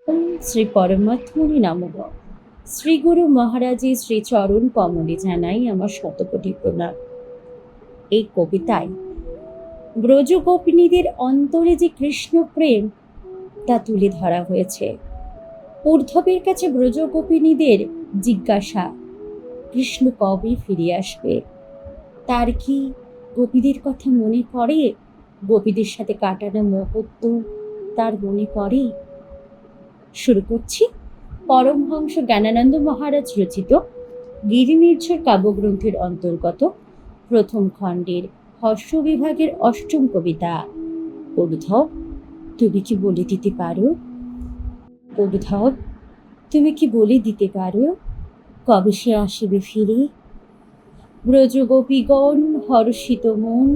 ওম শ্রী পরমাত্মনে নমঃ। শ্রী গুরু মহারাজের শ্রী চরণ কমলে জানাই আমার শতকোটি প্রণাম। এই কবিতায় ব্রজ গোপিনীদের অন্তরে যে কৃষ্ণ প্রেম তা তুলে ধরা হয়েছে। উদ্ধবের কাছে ব্রজ গোপিনীদের জিজ্ঞাসা, কৃষ্ণ কবে ফিরে আসবে? তার কি গোপীদের কথা মনে পড়ে? গোপীদের সাথে কাটানো মুহূর্ত তার মনে পড়ে? শুরু করছি পরমহংস জ্ঞানানন্দ মহারাজ রচিত গিরিনির্ঝর কাব্যগ্রন্থের অন্তর্গত প্রথম খণ্ডের হর্ষ বিভাগের অষ্টম কবিতা। উদ্ধব, তুমি কি বলে দিতে পারো? উদ্ধব, তুমি কি বলে দিতে পারো কবে সে আসিবে ফিরে? ব্রজগোপীগণ হর্ষিত মন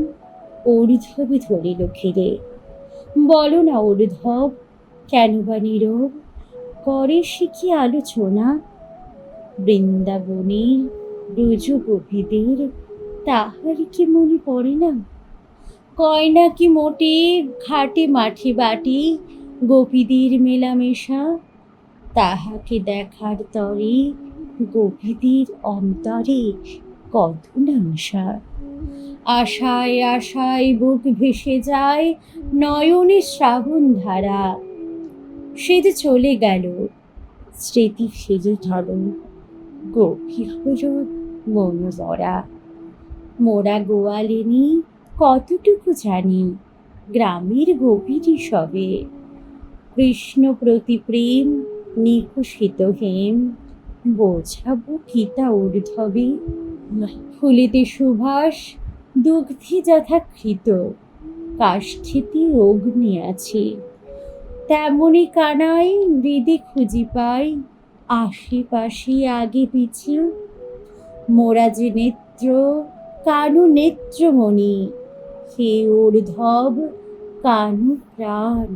ঊর্ধ্ববে ধরিল ঘিরে। বলো না উদ্ধব, কেন বা নীরব? করে সে কি আলোচনা? বৃন্দাবনের ব্রজ গোপীদের তাহার কি মনে পড়ে না? কয় না কি মোটে ঘাটে মাঠে বাটে গোপীদের মেলামেশা? তাহাকে দেখার তরে গোপীদের অন্তরে কত না আশা। আশায় আশায় বুক ভেসে যায় নয়নে শ্রাবণ ধারা। সে যে চলে গেল, স্মৃতি সেজে ধরো, গভীর হলো মন মরা। মোরা গোয়ালিনী কতটুকু জানি গ্রামের গোপীটি সবে। কৃষ্ণ প্রতি প্রেম নিকুশিত হেম, বোঝাবো গীতা ঊর্ধ্ববে। ফুলিতে সুভাষ দুগ্ধে যথাকৃত, কাষ্ঠিতে অগ্নি আছে। তেমনি কানাই হৃদে খুঁজি পাই আশেপাশে আগে পিছে। মোরা যে নেত্র কানু নেত্রমণি, হে ঊর্ধ্বব কানু প্রাণ।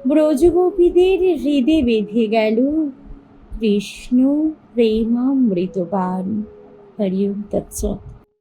ব্রজগোপীদের হৃদে বেঁধে গেল কৃষ্ণ প্রেমামৃতবান। হরি ওম তৎসৎ।